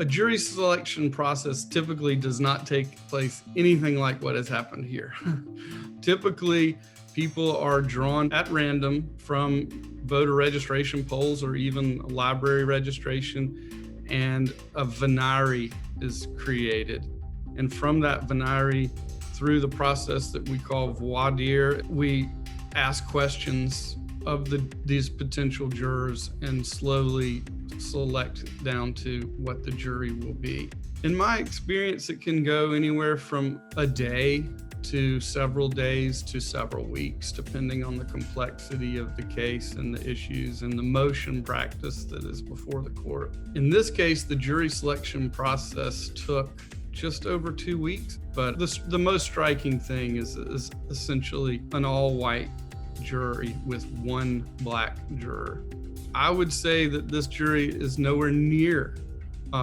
A jury selection process typically does not take place anything like what has happened here. Typically, people are drawn at random from voter registration polls or even library registration, and a venire is created. And from that venire, through the process that we call voir dire, we ask questions of these potential jurors and slowly select down to what the jury will be. In my experience, it can go anywhere from a day to several days to several weeks, depending on the complexity of the case and the issues and the motion practice that is before the court. In this case, the jury selection process took just over 2 weeks, but the most striking thing is essentially an all-white jury with one black juror. I would say that this jury is nowhere near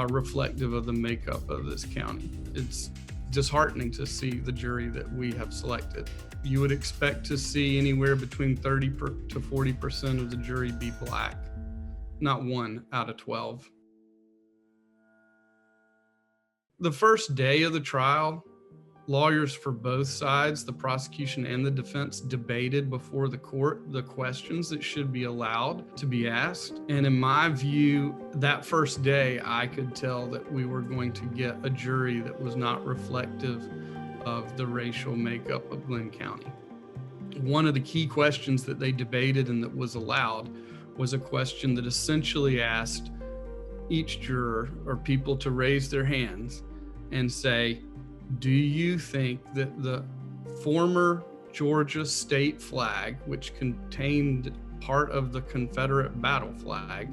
reflective of the makeup of this county. It's disheartening to see the jury that we have selected. You would expect to see anywhere between 30 to 40% of the jury be black, not 1 out of 12. The first day of the trial, lawyers for both sides, the prosecution and the defense, debated before the court the questions that should be allowed to be asked. And in my view, that first day, I could tell that we were going to get a jury that was not reflective of the racial makeup of Glenn County. One of the key questions that they debated and that was allowed was a question that essentially asked each juror or people to raise their hands and say, do you think that the former Georgia state flag, which contained part of the Confederate battle flag,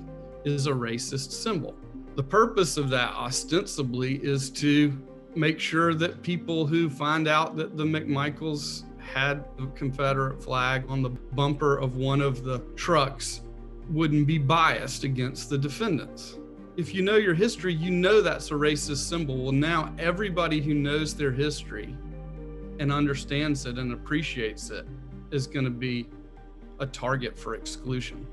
is a racist symbol? The purpose of that ostensibly is to make sure that people who find out that the McMichaels had the Confederate flag on the bumper of one of the trucks wouldn't be biased against the defendants. If you know your history, you know that's a racist symbol. Well, now everybody who knows their history and understands it and appreciates it is going to be a target for exclusion.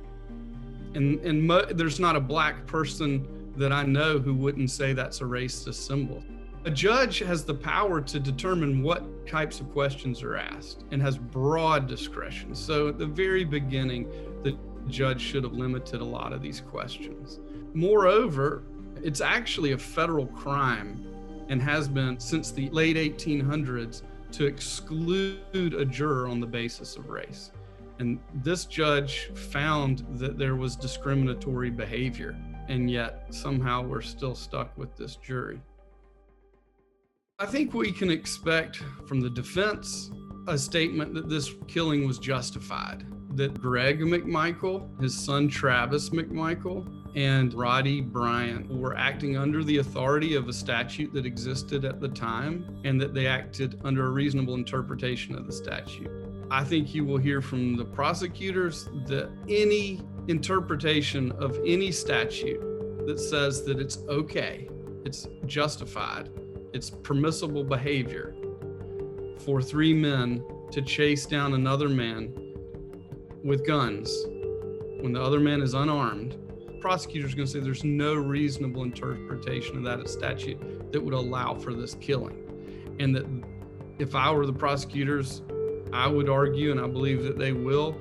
And there's not a black person that I know who wouldn't say that's a racist symbol. A judge has the power to determine what types of questions are asked and has broad discretion. So at the very beginning, the judge should have limited a lot of these questions. Moreover, it's actually a federal crime and has been since the late 1800s to exclude a juror on the basis of race. And this judge found that there was discriminatory behavior, and yet somehow we're still stuck with this jury. I think we can expect from the defense a statement that this killing was justified, that Greg McMichael, his son Travis McMichael, and Roddy Bryant were acting under the authority of a statute that existed at the time, and that they acted under a reasonable interpretation of the statute. I think you will hear from the prosecutors that any interpretation of any statute that says that it's okay, it's justified, it's permissible behavior for 3 men to chase down another man with guns when the other man is unarmed, prosecutor's going to say there's no reasonable interpretation of that statute that would allow for this killing. And that if I were the prosecutors, I would argue, and I believe that they will,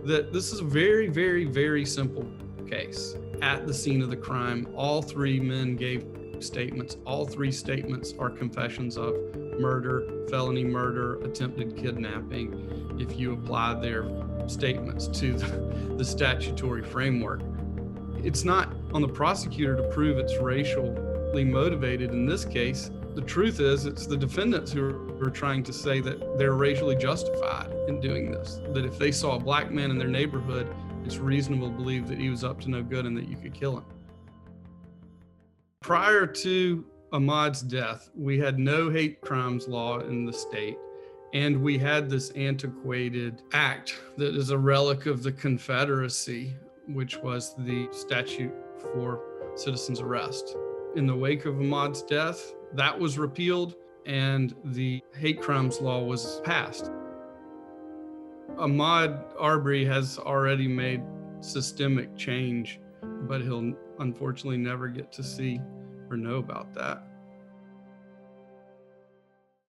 that this is a very, very, very simple case. At the scene of the crime, all 3 men gave statements. All 3 statements are confessions of murder, felony murder, attempted kidnapping, if you apply their statements to the statutory framework. It's not on the prosecutor to prove it's racially motivated in this case. The truth is, it's the defendants who are trying to say that they're racially justified in doing this, that if they saw a black man in their neighborhood, it's reasonable to believe that he was up to no good and that you could kill him. Prior to Ahmaud's death, we had no hate crimes law in the state, and we had this antiquated act that is a relic of the Confederacy, which was the statute for citizen's arrest. In the wake of Ahmaud's death, that was repealed and the hate crimes law was passed. Ahmaud Arbery has already made systemic change, but he'll unfortunately never get to see or know about that.